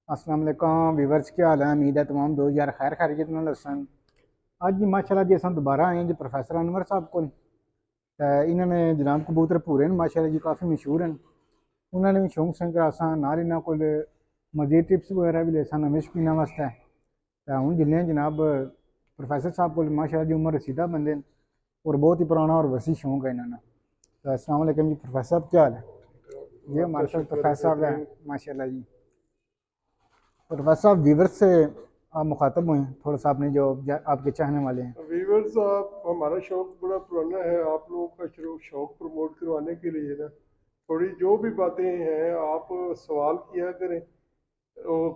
अस्सलाम वालेकुम व्यूवर्स, क्या हाल है। उम्मीद है तमाम दोस्त यार खैर खैरियत नाल हसन। अज माशाल्लाह जी असां दोबारा आए हैं जी प्रोफैसर अनवर साहब को। इन्होंने जनाब कबूतर पूरे हैं माशाल्लाह जी, काफ़ी मशहूर हैं। उन्होंने भी शौक संकर असां नाल इन्हों को मजीद टिप्स वगैरह भी ले सन हमें शकीना वास्ते। तो हूँ जिले जनाब प्रोफैसर साहब को माशाल्लाह जी उम्र रसीदा बंदे हैं और बहुत ही पुराना और वसी शौक है इन्होंने। तो अस्सलाम वालेकुम जी प्रोफैसर साहब, क्या हाल है। ये आपका हमारे साथ शुक्र है प्रोफैसर साहब है बेहतरीन। माशाल्लाह जी। प्रोफेसर साहब व्यूवर्स से आप मुखातब हुए हैं, थोड़ा सा अपने जो आपके चाहने वाले हैं। व्यूवर्स, आप हमारा शौक बड़ा पुराना है। आप लोगों का शौक प्रमोट करवाने के लिए ना थोड़ी जो भी बातें हैं आप सवाल किया करें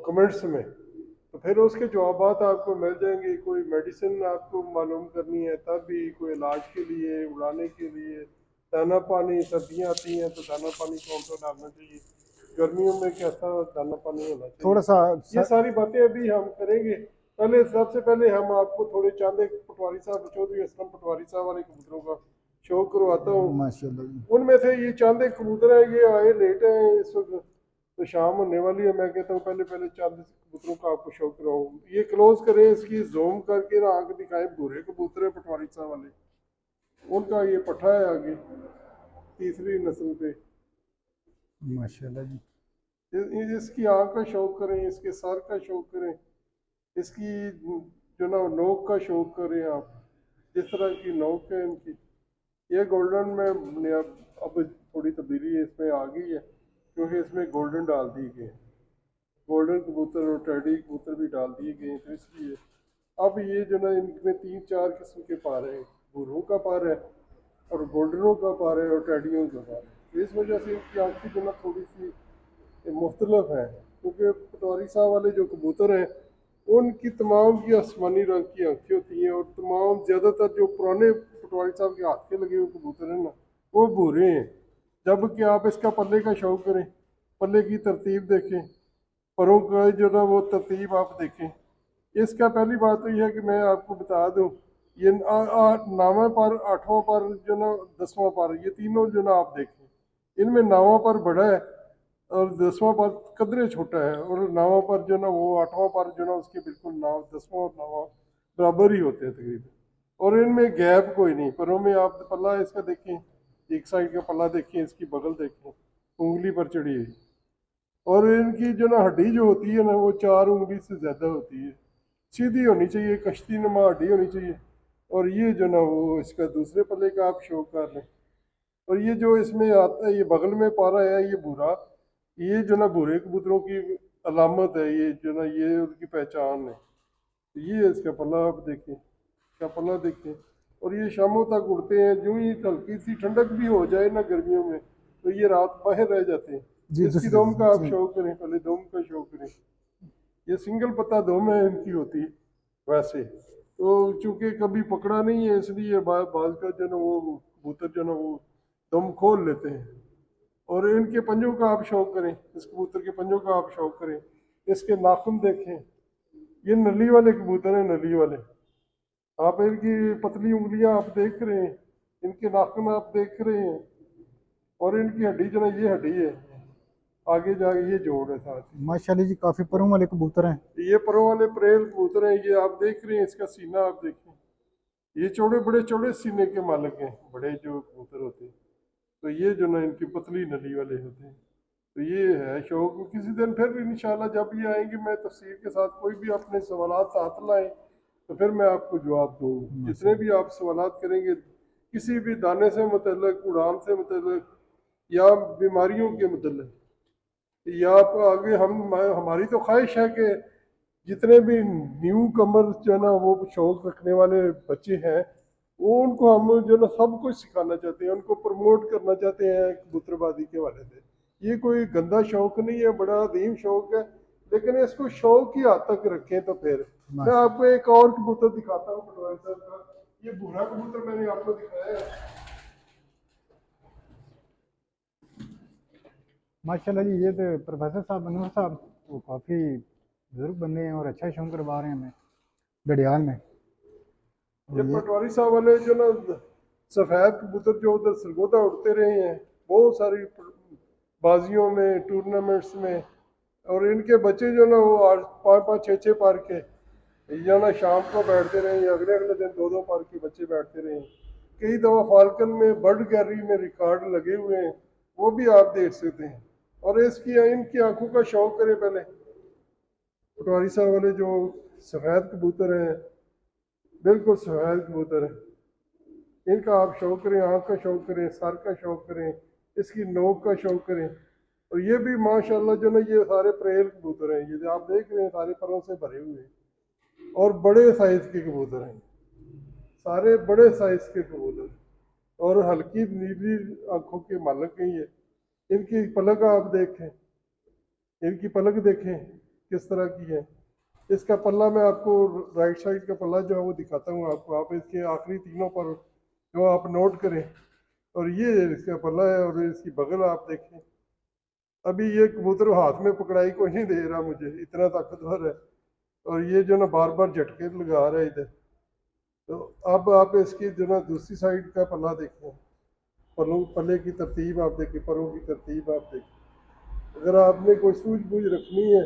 कमेंट्स में, तो फिर उसके जवाबात आपको मिल जाएंगे। कोई मेडिसिन आपको मालूम करनी है तब भी, कोई इलाज के लिए, उड़ाने के लिए, दाना पानी, सर्दियाँ आती हैं तो दाना पानी कौन सा डालना चाहिए, गर्मियों में कैसा दाना पानी होना थोड़ा चाहिए, सा ये सारी बातें अभी हम करेंगे। पहले सबसे पहले हम आपको थोड़े चांदे पटवारी साहब, चौधरी असलम पटवारी साहब वाले कबूतरों का शो करवाता हूँ। माशाल्लाह जी। उनमें से ये चांदे कबूतर हैं, ये आए लेट हैं इस वक्त, तो शाम होने वाली है। मैं कहता हूँ पहले पहले चांदे कबूतरों का आपको शौक कराऊँ। ये क्लोज करें, इसकी जूम करके ना आगे दिखाएं। भूरे कबूतर है पटवारी साहब वाले, उनका ये पट्ठा है आगे, तीसरी नस्ल पे। माशाल्लाह जी। इसकी आँख का शौक करें, इसके सर का शौक करें, इसकी जो ना नोक का शौक करें आप। जिस तरह की नोक है इनकी, ये गोल्डन में अब थोड़ी तब्दीली इसमें आ गई है, क्योंकि इसमें गोल्डन डाल दिए गए हैं। गोल्डन कबूतर और टेडी कबूतर भी डाल दिए गए हैं, तो इसलिए अब ये जो ना इनमें तीन चार किस्म के पार हैं। भूरों का पार है और गोल्डनों का पार है और टेडियों का पार है। तो इस वजह से इनकी आँखें जो ना थोड़ी सी मुख्तलफ है, क्योंकि पटवारी साहब वाले जो कबूतर हैं उनकी तमाम की आसमानी रंग की आँखें होती हैं, और तमाम ज़्यादातर जो पुराने पटवारी साहब के हाथ के लगे हुए कबूतर हैं ना, वो भूरे हैं। जबकि आप इसका पल्ले का शौक करें, पल्ले की तरतीब देखें, परों का जो ना वो तरतीब आप देखें। इसका पहली बात तो यह है कि मैं आपको बता दूं, ये नावा पर, आठवां पर जो ना, दसवां पर, ये तीनों जो ना आप देखें, इनमें नावा पर बड़ा है और दसवां पर कदरे छोटा है, और नावा पर जो ना वो आठवां पर जो ना उसके बिल्कुल नाव, दसवां और नावा बराबर ही होते हैं तकरीबन। और इनमें गैप कोई नहीं। परों में आप पल्ला इसका देखें, एक साइड का पल्ला देखें, इसकी बगल देखें, उंगली पर चढ़ी हुई। और इनकी जो ना हड्डी जो होती है ना, वो चार उंगली से ज़्यादा होती है। सीधी होनी चाहिए, कश्ती नुमा हड्डी होनी चाहिए। और ये जो ना वो इसका दूसरे पल्ले का आप शो कर लें। और ये जो इसमें आता है, ये बगल में पारा है, ये भूरा, ये जो ना भूरे कबूतरों की अलामत है, ये जो ना ये उनकी पहचान है। तो ये इसका पल्ला आप देखें, इसका पल्ला देखें। और ये शामों तक उड़ते हैं, जो ही हल्की सी ठंडक भी हो जाए ना गर्मियों में, तो ये रात बाहर रह जाते हैं। जी इसकी दूसरी दम का आप जी। शौक करें, पहले दम का शौक करें। ये सिंगल पत्ता दम है इनकी होती वैसे, तो चूंकि कभी पकड़ा नहीं है इसलिए बाज का जो ना वो कबूतर जो ना वो दम खोल लेते हैं। और इनके पंजों का आप शौक करें, इस कबूतर के पंजों का आप शौक करें। इसके नाखून देखें, ये नली वाले कबूतर हैं, नली वाले। आप इनकी पतली उंगलियां आप देख रहे हैं, इनके नाखून आप देख रहे हैं, और इनकी हड्डी जो ना ये हड्डी है, आगे जाके ये जोड़ है साथ ही। माशाल्लाह जी, काफ़ी परों वाले कबूतर हैं। ये परों वाले परेल कबूतर हैं, ये आप देख रहे हैं, इसका सीना आप देखें। ये चौड़े, बड़े चौड़े सीने के मालिक हैं, बड़े जो कबूतर होते हैं। तो ये जो ना इनकी पतली नली वाले होते हैं। तो ये है शौक। किसी दिन फिर इंशाल्लाह जब भी आएंगे, मैं तफसीर के साथ कोई भी अपने सवालात साथ लाएं, तो फिर मैं आपको जवाब दूंगा। जितने भी माशाल्लाह। आप सवालात करेंगे, किसी भी दाने से मुतल्लिक, उड़ान से मुतल्लिक, या बीमारियों के मुतल्लिक, या आप आगे, हमारी तो ख्वाहिश है कि जितने भी न्यू कमर जो है ना वो शौक रखने वाले बच्चे हैं, वो उनको हम जो ना सब कुछ सिखाना चाहते हैं, उनको प्रमोट करना चाहते हैं कबूतरबाजी के वाले से। ये कोई गंदा शौक नहीं है, बड़ा अदीम शौक है। लेकिन इसको शौक की हद तक रखें तो फिर। मैं माशा आपको एक और कबूतर दिखाता हूँ पटवारी साहब का। ये भूरा कबूतर मैंने आपको दिखाया है। माशाल्लाह जी, ये तो प्रोफेसर साहब अनवर साहब वो काफ़ी बुजुर्ग बंदे हैं और अच्छा शौक करवा रहे हैं हमें घड़ियाल में। ये और ये पटवारी साहब वाले जो ना सफ़ेद कबूतर जो उधर सरगोदा उड़ते रहे हैं बहुत सारी बाजियों में, टूर्नामेंट्स में, और इनके बच्चे जो ना वो 8 5 5 6 6 पार के या ना शाम को बैठते रहे या अगले अगले दिन 2 2 पार के बच्चे बैठते रहे। कई दफ़ा फाल्कन में बर्ड गैलरी में रिकॉर्ड लगे हुए हैं, वो भी आप देख सकते हैं। और इसकी इनकी आंखों का शौक करें पहले, पटवारी साहब वाले जो सफ़ेद कबूतर हैं, बिल्कुल सफ़ेद कबूतर हैं, इनका आप शौक करें, आँख का शौक करें, सर का शौक करें, इसकी नोक का शौक करें। और ये भी माशाल्लाह जो ना ये सारे परेल कबूतर हैं, ये जो आप देख रहे हैं सारे परों से भरे हुए हैं और बड़े साइज़ के कबूतर हैं, सारे बड़े साइज़ के कबूतर और हल्की नीली आंखों के मालक हैं ये। इनकी पलक आप देखें, इनकी पलक देखें किस तरह की है। इसका पल्ला मैं आपको राइट साइड का पल्ला जो है वो दिखाता हूँ आपको, आप इसके आखिरी तीनों पर जो आप नोट करें। और ये इसका पल्ला है और इसकी बगल आप देखें। अभी ये कबूतर हाथ में पकड़ाई कोई नहीं दे रहा मुझे, इतना ताकतवर है। और ये जो ना बार बार झटके लगा रहा है इधर। तो अब आप इसकी जो ना दूसरी साइड का पल्ला देखें, पल्ले की तरतीब आप देखें, परों की तरतीब आप देखें। अगर आपने कोई सूझबूझ रखनी है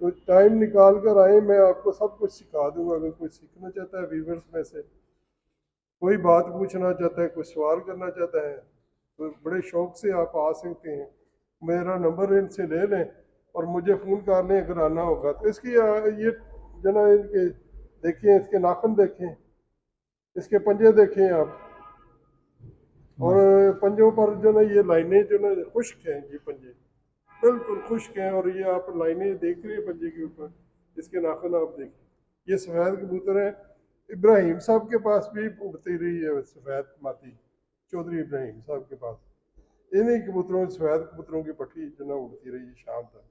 तो टाइम निकाल कर आए, मैं आपको सब कुछ सिखा दूंगा। अगर कोई सीखना चाहता है व्यूवर्स में से, कोई बात पूछना चाहता है, कोई सवाल करना चाहता है, तो बड़े शौक से आप आ सकते हैं। मेरा नंबर इनसे ले लें और मुझे फ़ोन कर लें अगर आना होगा। तो इसकी ये जो ना इनके देखें, इसके नाखून देखें, इसके पंजे देखें आप, और पंजों पर जो ना ये लाइनें जो ना खुश्क हैं, ये पंजे बिल्कुल खुश्क हैं। और ये आप लाइनें देख रहे हैं पंजे के ऊपर, इसके नाखून आप देखें। ये सफ़ेद कबूतर है, इब्राहिम साहब के पास भी उड़ती रही है सफ़ेद माती, चौधरी इब्राहिम साहब के पास इन्हीं कबूतरों, सफ़ेद कबूतरों की पट्टी जो ना उड़ती रही है शाम तक।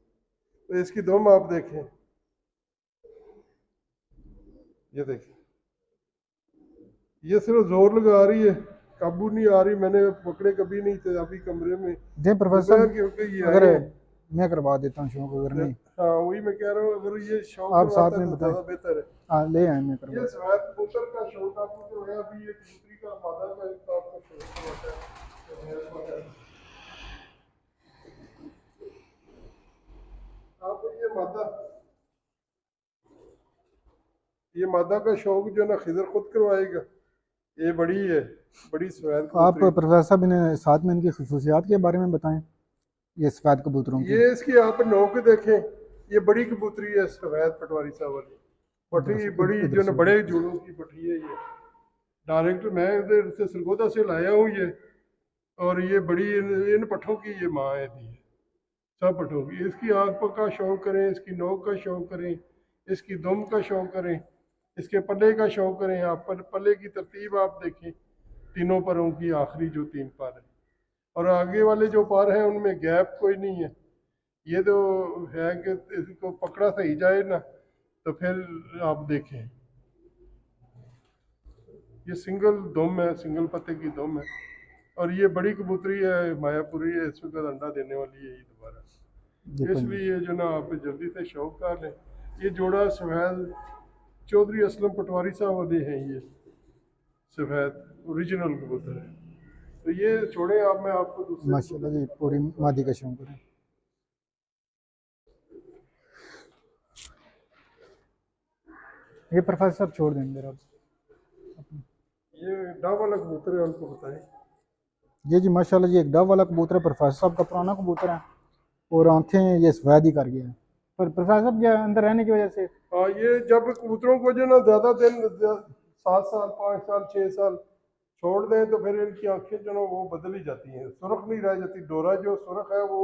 तो इसकी दुम आप देखें, ये देखें, ये सिर्फ जोर लगा रही है, काबू नहीं आ रही। मैंने पकड़े कभी नहीं थे, अभी कमरे में जी प्रोफेसर दोपहर साहब, के वक्त ये अगर आए हैं। मैं करवा देता हूँ शौक, अगर नहीं हाँ वही मैं कह रहा हूँ, अगर ये शौक आप साथ करवाता है में तो बताएं। ज़्यादा बेहतर है। हाँ ले आए, मैं करवा। ये सफेद कबूतर का शौक आपको जो है, अभी ये कबूतरी का मादा का इसका आपको शौक करवाता है। आपको ये मादा का शौक जो ना खिजर खुद करवाएगा। ये बड़ी है, बड़ी सफेद आप कबूतरी। प्रोफेसर साहब इन्हें साथ में इनकी खसूसियात के बारे में बताएं, ये सफ़ेद कबूतरों की। ये इसकी आप नोक देखें, ये बड़ी कबूतरी है सफेद पटवारी साहब वाली पट्टी, बड़ी इधर जो ना से बड़े जोड़ों की पट्टी है ये। डायरेक्ट मैं इधर से सरगोदा से लाया हूँ ये। और ये बड़ी इन पट्ठों की ये माँ है दी है, सब पट्ठों की। इसकी आँख का शौक करें, इसकी नोक का शौक करें, इसकी दुम का शौक करें, इसके पल्ले का शौक करें। आप पल्ले की तरतीब आप देखें, तीनों परों की आखिरी जो 3 पार है, और आगे वाले जो पार हैं उनमें गैप कोई नहीं है। ये तो है कि इसको पकड़ा सही जाए ना, तो फिर आप देखें, ये सिंगल दुम है, सिंगल पत्ते की दुम है। और ये बड़ी कबूतरी है, मायापुरी है, इस वक्त अंडा देने वाली है ये दोबारा। देखो जी। इसलिए जो ना आप जल्दी से शौक कर लें। ये जोड़ा सफेद चौधरी असलम पटवारी साहब वाले हैं, ये सफेद ओरिजिनल कबूतर है। तो ये छोड़े आप, मैं आपको दूसरे माशाल्लाह कबूतर जी, दिखाता पूरी हूँ। मादी का शौक है। ये प्रोफेसर साहब छोड़ देंगे आप। ये डा वाला कबूतर है, उनको बताएं। ये जी माशाल्लाह जी, एक डव वाला कबूतर है, प्रोफेसर साहब का पुराना कबूतर है, और आंखें ये सफ़ेद ही कर गया है, पर प्रोफेसर साहब ये अंदर रहने की वजह से। हाँ, ये जब कबूतरों को जो ना ज़्यादा दिन 7 साल 5 साल 6 साल छोड़ दें तो फिर इनकी आंखें जो ना वो बदल ही जाती हैं, सुर्ख नहीं रह जाती। डोरा जो सुर्ख है वो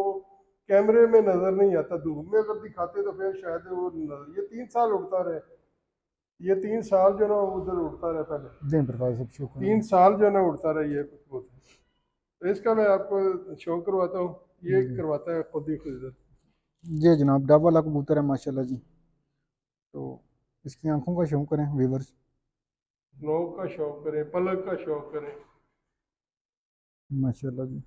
कैमरे में नज़र नहीं आता, धूप में अगर दिखाते तो फिर शायद वो नजर। ये 3 साल उड़ता रहे, ये 3 साल जो ना उधर उड़ता रहे पहले, जी प्रोफेसर साहब शुक्रिया। 3 साल जो ना उड़ता रहे ये कबूतर। तो इसका मैं आपको शो करवाता हूँ, ये जी करवाता है खुद ही खुद। जी जनाब, डव वाला कबूतर है माशाल्लाह जी। तो इसकी आंखों का शौक करें व्यूवर्स। नोक का शौक करें, पलक का शौक करें। माशाल्लाह जी।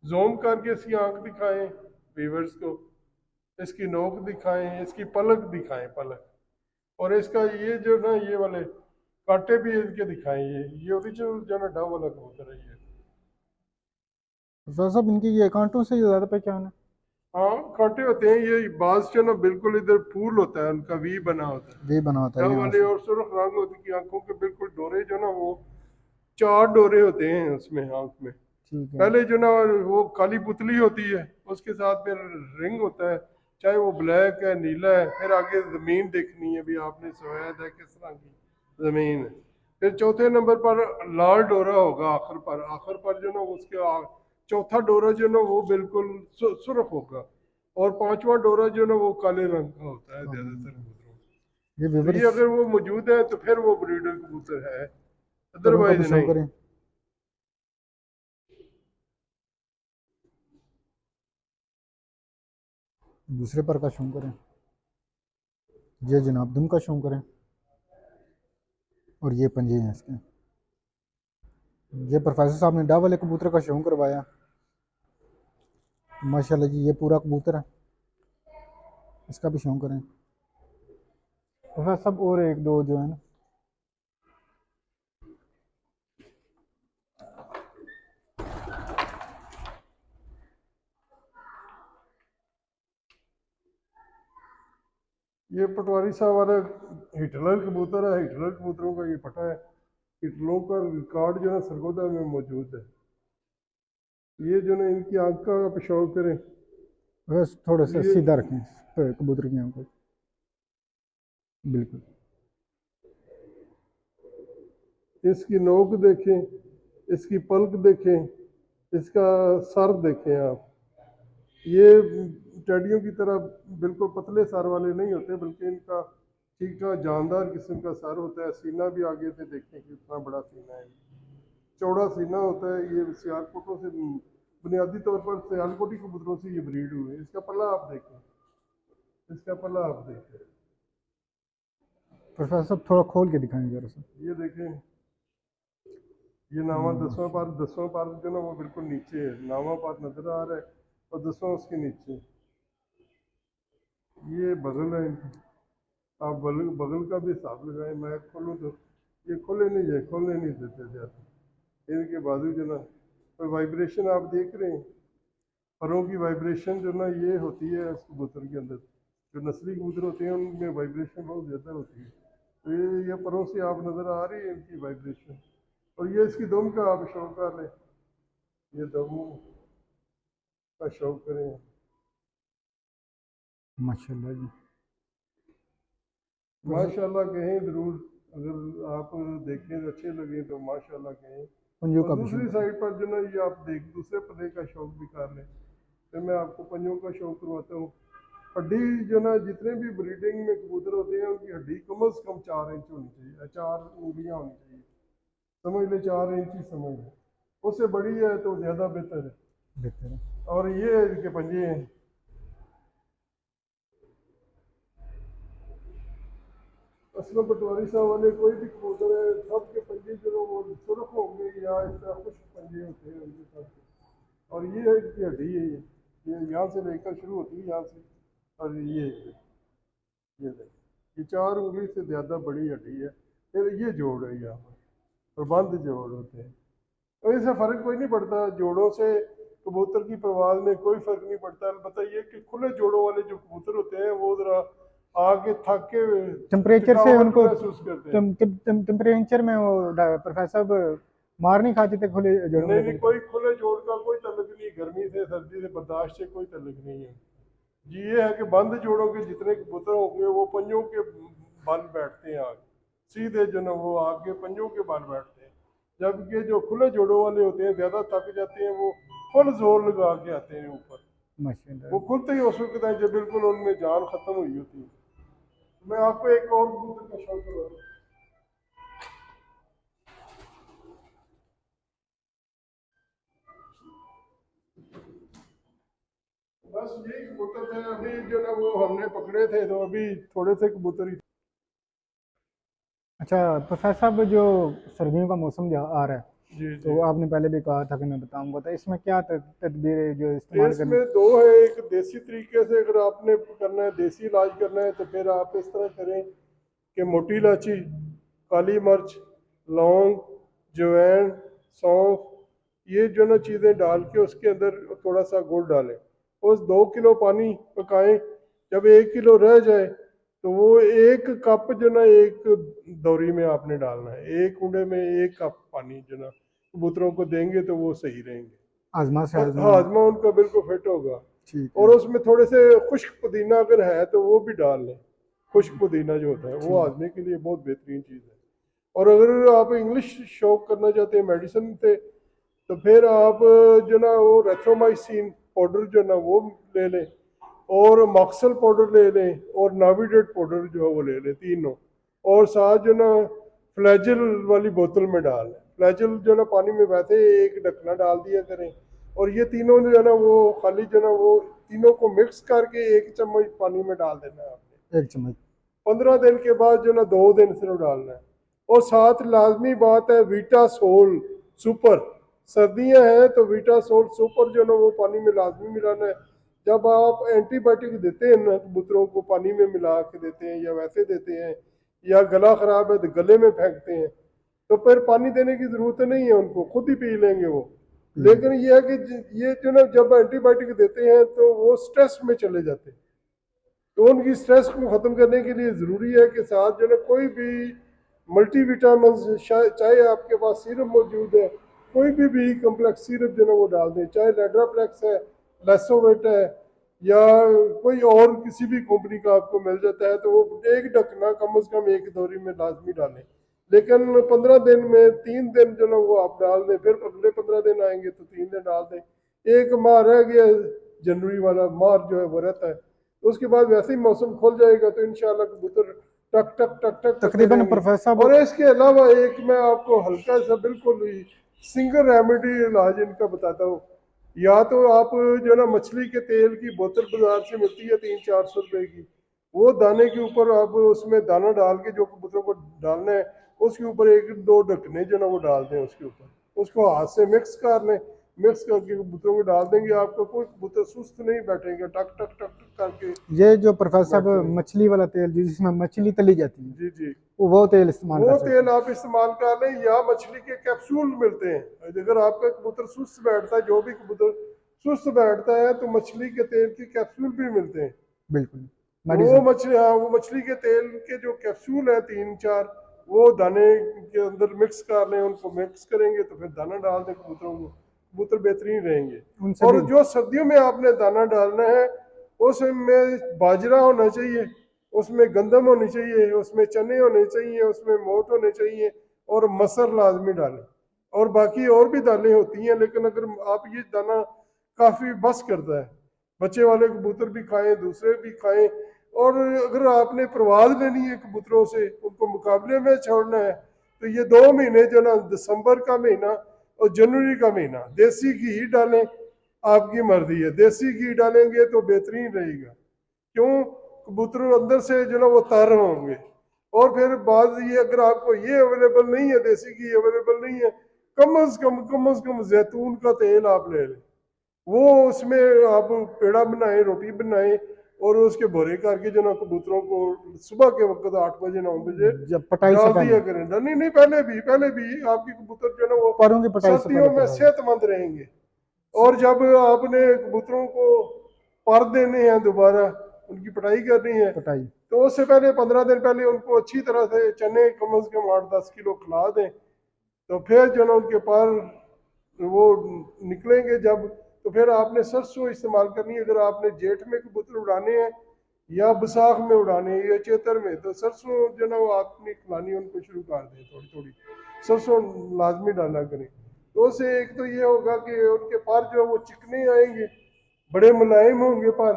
जूम करके इसकी आंख दिखाएं व्यूवर्स को, इसकी नोक दिखाएं, इसकी पलक दिखाएं, पलक। और इसका ये जो ना ये वाले कांटे भी इनके दिखाएं। ये ओरिजिनल जो ना डव वाला कबूतर है ये। प्रोफेसर साहब इनकी ये कांटों से ज़्यादा पहचान है। हाँ कांटे होते हैं ये बाज जो ना बिल्कुल इधर फूल होता है उनका वी बना होता है। वे बना होता है डब यहाँ वाले से। और सुर्ख रंग होती की आंखों के बिल्कुल डोरे जो ना वो चार डोरे होते हैं उसमें आंख में। ठीक है। पहले जो ना वो काली पुतली होती है उसके साथ फिर रिंग होता है, चाहे वो ब्लैक है नीला है, फिर आगे जमीन देखनी है भी आपने सफेद है किस तरह की जमीन है। फिर चौथे नंबर पर लाल डोरा होगा आखिर पर जो ना उसके चौथा डोरा जो ना वो बिल्कुल सुर्ख होगा, और पांचवा डोरा जो ना वो काले रंग का होता है काले रंग ज्यादातर का। कबूतरों में। ये तो ये व्यूवर्स, अगर वो मौजूद है तो फिर वो ब्रीडर कबूतर है, पर उनका भी अदरवाइज शो नहीं। करें। दूसरे पर का शो करें। ये जनाब दुम का शो करें। और ये पंजे हैं इसके। ये प्रोफेसर साहब ने डा वाले कबूतर का शो करवाया। माशाल्लाह जी ये पूरा कबूतर है। इसका भी शो करें प्रोफेसर साहब। और एक दो जो है ना, ये पटवारी साहब वाला हिटलर कबूतर है, हिटलर कबूतरों का ये पटा है। हिटलरों का रिकॉर्ड जो है सरगोदा में मौजूद है। ये जो ना इनकी आंख का पेशाब करें। बस थोड़ा सा ये सीधा रखें कबूतर की आंखों को। बिल्कुल। इसकी नोक देखें, इसकी पलक देखें, इसका सर देखें आप। ये टेडियों की तरह बिल्कुल पतले सर वाले नहीं होते, बल्कि इनका ठीक ठाक जानदार किस्म का सर होता है। सीना भी आगे से देखें कितना बड़ा सीना है, चौड़ा सीना होता है। ये सियालकोटों से बुनियादी तौर पर सियालकोटी कबूतरों से ये ब्रीड हुए। इसका पल्ला आप देखें, इसका पल्ला आप देखें, प्रोफेसर साहब थोड़ा खोल के दिखाएं जरा सा। ये देखें। ये नामा दसवां पार जो ना वो बिल्कुल नीचे है, नामा पार नजर आ रहा है और दसवां उसके नीचे। ये बगल है इनकी। आप बगल बगल का भी हिसाब लगाएं, मैं खोलूँ तो ये खोलने नहीं देते ज़्यादा। इनके बाजू जो ना कोई वाइब्रेशन आप देख रहे हैं, परों की वाइब्रेशन जो ना ये होती है उस कबूतर के अंदर। जो नस्ली कबूतर होते हैं उनमें वाइब्रेशन बहुत ज़्यादा होती है। तो ये परों से आप नज़र आ रही है इनकी वाइब्रेशन। और ये इसकी दम का आप शौक कर लें, ये दम का शौक करें। माशाल्लाह जी। प्रोफेसर माशाल्लाह कहें ज़रूर, अगर आप देखें तो अच्छे लगे तो माशाल्लाह कहें। पंजों और का भी शो दूसरी करें। साइड पर जो ना ये आप देख दूसरे पल्ले का शौक भी कर लें। फिर मैं आपको पंजों का शौक करवाता हूँ। हड्डी जो ना जितने भी ब्रीडिंग में कबूतर होते हैं उनकी हड्डी कम से कम 4 इंच होनी चाहिए, 4 उंगलियाँ होनी चाहिए। समझ ले 4 इंच ही समझ ले, उससे बड़ी है तो ज़्यादा बेहतर है। बेहतर है। और ये इनके पंजे हैं। असलम पटवारी साहब वाले कोई भी कबूतर है सबके पंजे जो है वो सुर्ख होंगे या इस तरह खुश्क पंजे होते हैं उनके साथ। और ये है इनकी हड्डी है, ये यहाँ से लेकर शुरू होती है यहाँ से, और ये देखिए ये 4 उंगली से ज़्यादा बड़ी हड्डी है। फिर ये जोड़ है यहाँ पर, और बंद जोड़ होते हैं। तो इससे फ़र्क कोई नहीं पड़ता, जोड़ों से कबूतर की परवाज़ में कोई फ़र्क नहीं पड़ता। अलबत्ता ये कि खुले जोड़ों वाले जो कबूतर होते हैं वो ज़रा आगे थक के टेम्परेचर से थकावट उनको महसूस करते हैं। टेम्परेचर में वो प्रोफेसर साहब मार नहीं खाते थे खुले जड़ों नहीं वाले नहीं, कबूतर। कोई खुले जोड़ का कोई तल्लुक नहीं, गर्मी से सर्दी से बर्दाश्त से कोई तल्लुक नहीं है जी। ये है कि बंद जोड़ों के जितने कबूतर होंगे वो पंजों के बल बैठते हैं आगे, सीधे जो ना वो आगे पंजों के बल बैठते हैं। जबकि जो खुले जोड़ों वाले होते हैं ज़्यादा थक जाते हैं, वो फुल जोर लगा के आते हैं ऊपर। माशाल्लाह। वो खुलते ही उस वक्त है जब बिल्कुल उनमें जान खत्म हुई होती है। तो मैं आपको एक और कबूतर का शौक करवाता हूँ। बस यही कबूतर थे अभी जो ना वो हमने पकड़े थे, तो अभी थोड़े से कबूतर ही। अच्छा प्रोफेसर साहब, जो सर्दियों का मौसम जो आ रहा है, जी जी। तो आपने पहले भी कहा था कि मैं बताऊंगा, तो इसमें क्या तदबीर जो इस्तेमाल करनी। इसमें दो है, एक देसी तरीके से अगर आपने करना है, देसी इलाज करना है, तो फिर आप इस तरह करें कि मोटी इलायची, काली मिर्च, लौंग, जवैन, सौंफ, ये जो ना चीज़ें डाल के उसके अंदर थोड़ा सा गुड़ डालें। उस 2 किलो पानी पकाएं, जब 1 किलो रह जाए तो वो 1 कप जो ना एक दौरी में आपने डालना है, एक कुंडे में 1 कप पानी जो ना कबूतरों को देंगे तो वो सही रहेंगे आजमा से और आजमा। हाजमा उनका बिल्कुल फिट होगा। ठीक और है। उसमें थोड़े से खुश्क पुदीना अगर है तो वो भी डाल लें, खुश्क पुदीना जो होता है वो ठीक। हाजमे के लिए बहुत बेहतरीन चीज़ है। और अगर आप इंग्लिश शौक करना चाहते हैं मेडिसिन पे, तो फिर आप जो ना वो रेथ्रोमाइसिन पाउडर जो ना वो ले लें, और मॉक्सल पाउडर ले लें, और नाविडेट पाउडर जो है वो ले लें, तीनों। और साथ जो ना फ्लैजिल वाली बोतल में डाल लें, फ्लैजिल जो ना पानी में वैसे एक ढकना डाल दिया करें, और ये तीनों जो है ना वो खाली जो ना वो तीनों को मिक्स करके 1 चम्मच पानी में डाल देना है आपने। 1 चम्मच। 15 दिन के बाद जो ना 2 दिन सिर्फ डालना है। और साथ लाजमी बात है वीटा सोल सुपर, सर्दियां हैं तो वीटा सोल सुपर जो ना वो पानी में लाजमी मिलाना है। जब आप एंटीबायोटिक देते हैं ना कबूतरों को पानी में मिला के देते हैं या वैसे देते हैं, या गला खराब है तो गले में फेंकते हैं, तो फिर पानी देने की जरूरत नहीं है, उनको खुद ही पी लेंगे वो। लेकिन ये है कि ये जो ना जब एंटीबायोटिक देते हैं तो वो स्ट्रेस में चले जाते हैं, तो उनकी स्ट्रेस को ख़त्म करने के लिए ज़रूरी है कि साथ जो है कोई भी मल्टी विटामिन, चाहे आपके पास सिरप मौजूद है, कोई भी बी कम्प्लेक्स सिरप जो है वो डाल दें, चाहे लेड्राफ्लेक्स है, लेसोवेट है, या कोई और किसी भी कंपनी का आपको मिल जाता है, तो वो एक ढकना कम से कम एक दौरी में लाजमी डालें। लेकिन 15 दिन में 3 दिन जो ना वो आप डाल दें, फिर अगले 15 दिन आएंगे तो 3 दिन डाल दें। एक माह रह गया, जनवरी वाला माह जो है वो रहता है, तो उसके बाद वैसे ही मौसम खुल जाएगा तो इंशाल्लाह कबूतर टक टक टक टक करते तकरीबन रहेंगे। प्रोफेसर और साहब। इसके अलावा एक मैं आपको हल्का सा बिल्कुल ही सिंगल रेमेडी इलाज इनका बताता हूँ। या तो आप जो ना मछली के तेल की बोतल बाजार से मिलती है 300-400 रुपए की, वो दाने के ऊपर आप उसमें दाना डाल के जो कबूतरों को डालना है उसके ऊपर 1-2 ढकने जो ना वो डाल दें उसके ऊपर, उसको हाथ से मिक्स कर लें, मिक्स करके कबूतरों को डाल देंगे, आपका कोई कबूतर सुस्त नहीं बैठेंगे, टक टक टक टक करके ये जो प्रोफेसर बैठते साहब रहेंगे। मछली वाला तेल जिसमें मछली तली जाती है, जी जी, वो तेल इस्तेमाल वो कर सकते तेल हैं। आप इस्तेमाल कर लें, या मछली के कैप्सूल मिलते हैं। अगर आपका कबूतर सुस्त बैठता है, जो भी कबूतर सुस्त बैठता है, तो मछली के तेल के कैप्सूल भी मिलते हैं। बिल्कुल। वो मेडिसिन। मछली, हाँ, वो मछली के तेल के जो कैप्सूल हैं 3-4, वो दाने के अंदर मिक्स कर लें, उनको मिक्स करेंगे तो फिर दाना डाल दें कबूतरों को, कबूतर बेहतरीन रहेंगे। उनसे और भी। जो सर्दियों में आपने दाना डालना है उसमें बाजरा होना चाहिए, उसमें गंदम होनी चाहिए, उसमें चने होने चाहिए, उसमें मोट होने चाहिए, और मसर लाजमी डालें। और बाकी और भी दालें होती हैं, लेकिन अगर आप ये दाना काफ़ी बस करता है, बच्चे वाले कबूतर भी खाएं, दूसरे भी खाएं। और अगर आपने परवाज लेनी है कबूतरों से, उनको मुकाबले में छोड़ना है, तो ये 2 महीने जो ना दिसंबर का महीना और जनवरी का महीना देसी घी डालें, आपकी मर्जी है, देसी घी डालेंगे तो बेहतरीन रहेगा। क्यों? कबूतर अंदर से जो ना वो तर होंगे। और फिर बाद ये अगर आपको ये अवेलेबल नहीं है, देसी घी अवेलेबल नहीं है, कम से कम जैतून का तेल आप ले लें, वो उसमें आप पेड़ा बनाए, रोटी बनाए, और उसके भरे करके जो ना कबूतरों को सुबह के वक्त 8 बजे 9 बजे जब पटाई से डाल दिया पहले। करें। नहीं नहीं, पहले भी आपकी कबूतर जो ना वो परों की पटाई से पहले सर्दियों में करवा दो। सेहतमंद रहेंगे। और जब आपने कबूतरों को पर देने हैं, दोबारा उनकी पटाई करनी है, पटाई। तो उससे पहले 15 दिन पहले उनको अच्छी तरह से चने कम से कम 8-10 किलो खिला दें, तो फिर जो ना उनके पर वो निकलेंगे जब, तो फिर आपने सरसों इस्तेमाल करनी है। अगर आपने जेठ में कबूतर उड़ाने हैं या बैसाख में उड़ाने हैं या चेतर में, तो सरसों जो ना वो आपने खिलानी उनको शुरू कर दें, थोड़ी थोड़ी सरसों लाजमी डाला करें। तो उससे एक तो ये होगा कि उनके पर जो वो चिकने आएंगे, बड़े मुलायम होंगे पर,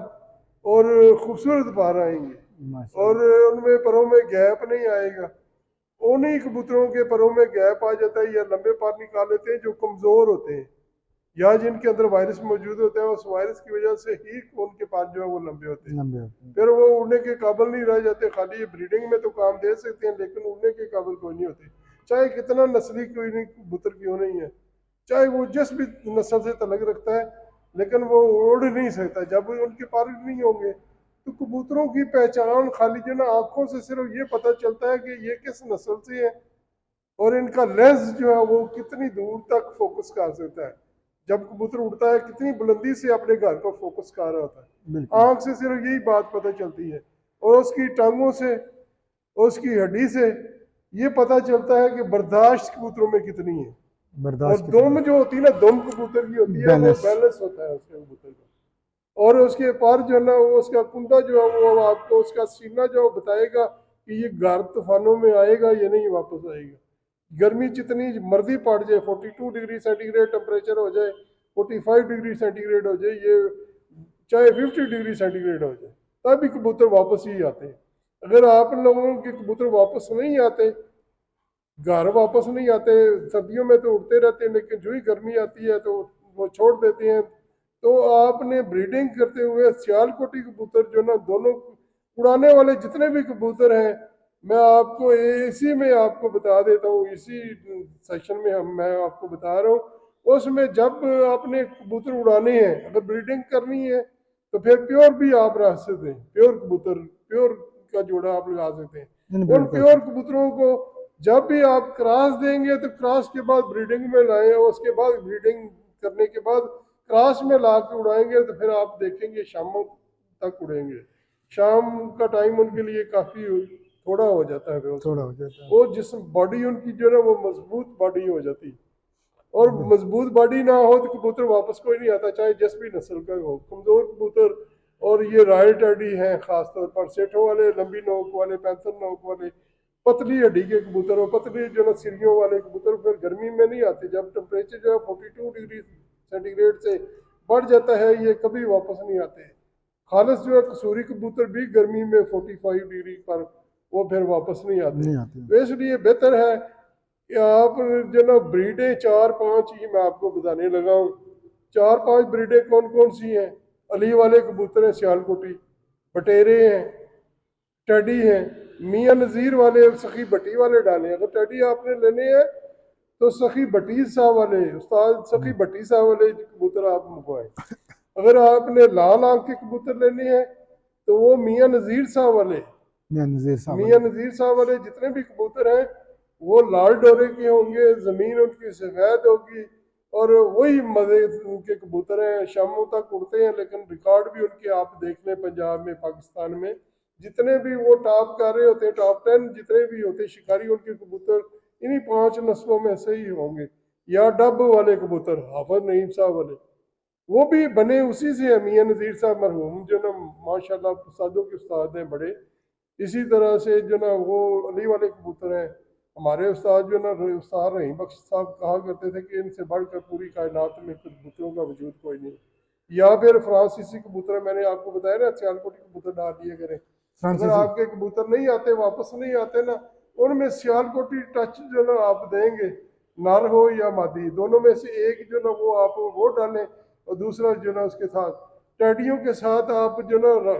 और खूबसूरत पर आएंगे, और माशाल्लाह। उनमें परों में गैप नहीं आएगा। उन्हीं कबूतरों के परों में गैप आ जाता है या लंबे पर निकाल लेते हैं जो कमज़ोर होते हैं, या जिनके अंदर वायरस मौजूद होता है, उस वायरस की वजह से ही उनके पास जो है वो लंबे होते हैं, लंबे होते हैं। फिर वो उड़ने के काबिल नहीं रह जाते। खाली ये ब्रीडिंग में तो काम दे सकते हैं, लेकिन उड़ने के काबिल कोई नहीं होते, चाहे कितना नस्ली कोई नहीं कबूतर क्यों नहीं है, चाहे वो जिस भी नस्ल से तलक रखता है, लेकिन वो उड़ नहीं सकता जब उनके पर नहीं होंगे। तो कबूतरों की पहचान खाली जो ना आंखों से सिर्फ ये पता चलता है कि ये किस नस्ल से है, और इनका लेंस जो है वो कितनी दूर तक फोकस कर सकता है, जब कबूतर उड़ता है कितनी बुलंदी से अपने घर को फोकस कर रहा होता है। बिल्कुल आंख से सिर्फ यही बात पता चलती है, और उसकी टांगों से, उसकी हड्डी से ये पता चलता है कि बर्दाश्त कबूतरों में कितनी है। और बर्दाश्त दुम जो होती है ना, दुम कबूतर की होती है, वो बैलेंस बैलेंस होता है उसके कबूतर का। और उसके पर जो है ना, वो उसका कुंदा जो है वो आपको उसका सीना जो बताएगा कि ये घर तूफानों में आएगा या नहीं वापस आएगा। गर्मी जितनी मर्जी पड़ जाए, 42 डिग्री सेंटीग्रेड टेम्परेचर हो जाए, 45 डिग्री सेंटीग्रेड हो जाए, ये चाहे 50 डिग्री सेंटीग्रेड हो जाए, तभी कबूतर वापस ही आते हैं। अगर आप लोगों के कबूतर वापस नहीं आते, घर वापस नहीं आते, सर्दियों में तो उड़ते रहते हैं, लेकिन जो ही गर्मी आती है तो वो छोड़ देते हैं। तो आपने ब्रीडिंग करते हुए सियालकोटी कबूतर जो ना, दोनों उड़ाने वाले जितने भी कबूतर हैं, मैं आपको इसी में आपको बता देता हूँ, इसी सेशन में मैं आपको बता रहा हूँ। उसमें जब आपने कबूतर उड़ाने हैं, अगर ब्रीडिंग करनी है तो फिर प्योर भी आप रख सकते हैं, प्योर कबूतर, प्योर का जोड़ा आप लगा सकते हैं। इन और ब्रीड कर प्योर सकते कबूतरों को जब भी आप क्रॉस देंगे तो क्रॉस के बाद ब्रीडिंग में लाएं, और उसके बाद ब्रीडिंग करने के बाद क्रॉस में ला के उड़ाएंगे तो फिर आप देखेंगे शामों तक उड़ेंगे। शाम का टाइम उनके लिए काफ़ी थोड़ा हो जाता है, फिर उसमें थोड़ा हो जाता है वो जिस बॉडी उनकी जो है ना वो मजबूत बॉडी हो जाती है। और मजबूत बॉडी ना हो तो कबूतर वापस कोई नहीं आता, चाहे जिस भी नस्ल का हो। कमजोर कबूतर, और ये रॉयल टैडी हैं खासतौर पर, सेठों वाले, लंबी नोक वाले, पैंथर नोक वाले, पतली हड्डी के कबूतर और पतली जो ना सिरियों वाले कबूतर फिर गर्मी में नहीं आते। जब टेम्परेचर जो है 42 डिग्री सेंटीग्रेड से बढ़ जाता है, ये कभी वापस नहीं आते। खालस जो है कसूरी कबूतर भी गर्मी में 45 डिग्री पर वो फिर वापस नहीं आते। नहीं आती तो इसलिए बेहतर है कि आप जो ना ब्रीडें 4-5 ही मैं आपको बताने लगा हूँ। 4-5 ब्रीडें कौन कौन सी हैं? अली वाले कबूतर हैं सियालकोटी, बटेरे हैं, टडी हैं, मियाँ नज़ीर वाले, सखी भट्टी वाले डाले। अगर टडी आपने लेने हैं तो सखी भट्टी साहब वाले, उस्ताद सखी भट्टी साहब वाले कबूतर आप मंगवाएं। अगर आपने लाल आंख के कबूतर लेने हैं तो वो मियाँ नज़ीर साहब वाले, मियां नज़ीर साहब मियाँ नज़ीर साहब वाले जितने भी कबूतर हैं वो लाल डोरे के होंगे, ज़मीन उनकी सफ़ेद होगी, और वही मज़े उनके कबूतर हैं, शामों तक उड़ते हैं। लेकिन रिकॉर्ड भी उनके आप देख लें, पंजाब में, पाकिस्तान में जितने भी वो टॉप कर रहे होते हैं, टॉप 10 जितने भी होते हैं शिकारी, उनके कबूतर इन्हीं 5 नस्लों में से ही होंगे। या डब वाले कबूतर, हाफिज नईम साहब वाले, वो भी बने उसी से है। मियाँ नज़ीर साहब मरहूम जो ना माशाल्लाह उस्तादों के उस्ताद हैं बड़े। इसी तरह से जो ना वो अली वाले कबूतर हैं, हमारे उस्ताद जो ना उस्ताद रहीम बख्श साहब कहा करते थे कि इनसे बढ़कर पूरी कायनात में कबूतरों का वजूद कोई नहीं। या फिर फ्रांसीसी कबूतर, मैंने आपको बताया ना, सियालकोटी कबूतर डाल दिए करें। अगर फ्रांसीसी आपके कबूतर नहीं आते, वापस नहीं आते ना, उनमें सियालकोटी टच जो ना आप देंगे, नर हो या मादी, दोनों में से एक जो ना वो आप वो डालें, और दूसरा जो ना उसके साथ टैडियों के साथ आप जो ना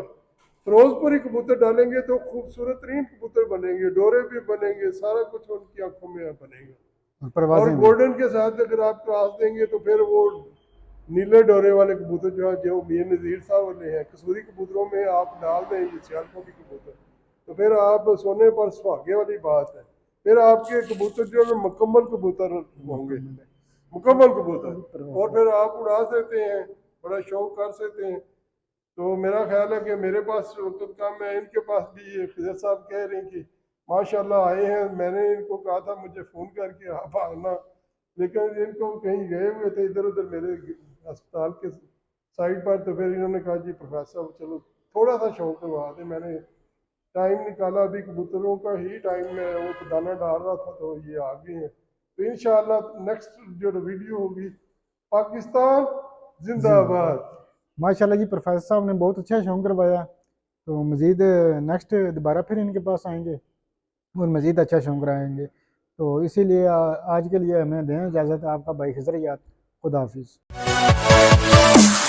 फिरोजपुरी कबूतर डालेंगे तो खूबसूरत तरीन कबूतर बनेंगे, डोरे भी बनेंगे, सारा कुछ उनकी आंखों में बनेगा। और और परवाजें भी गोल्डन के साथ अगर आप क्रॉस देंगे तो फिर वो नीले डोरे वाले कबूतर जो है, जो मियां नज़ीर साहब वाले हैं, कसूरी कबूतरों में आप डाल दें ये सियालकोटी कबूतर, तो फिर आप सोने पर सुहागे वाली बात है। फिर आपके कबूतर जो है मुकम्मल कबूतर होंगे, मुकम्मल कबूतर, और फिर आप उड़ा सकते हैं, बड़ा शौक कर सकते हैं। तो मेरा ख्याल है कि मेरे पास वक्त कम है, इनके पास भी ये फिजर साहब कह रहे हैं कि माशाल्लाह आए हैं। मैंने इनको कहा था मुझे फ़ोन करके आप आना, लेकिन इनको कहीं गए हुए थे इधर उधर मेरे अस्पताल के साइड पर। तो फिर इन्होंने कहा जी प्रोफेसर साहब चलो थोड़ा सा शौक करवा दें। मैंने टाइम निकाला, अभी कबूतरों का ही टाइम में वो दाना डाल रहा था तो ये आ गए हैं। तो इंशाल्लाह नेक्स्ट जो वीडियो होगी, पाकिस्तान जिंदाबाद। जिंदाबाद। माशाल्लाह जी, प्रोफेसर साहब ने बहुत अच्छा शौक करवाया। तो मज़ीद नेक्स्ट दोबारा फिर इनके पास आएंगे और मज़ीद अच्छा शौक कराएंगे। तो इसीलिए आज के लिए हमें दें इजाज़त। आपका भाई खिजर याद, खुदा हाफिज़।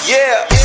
Yeah.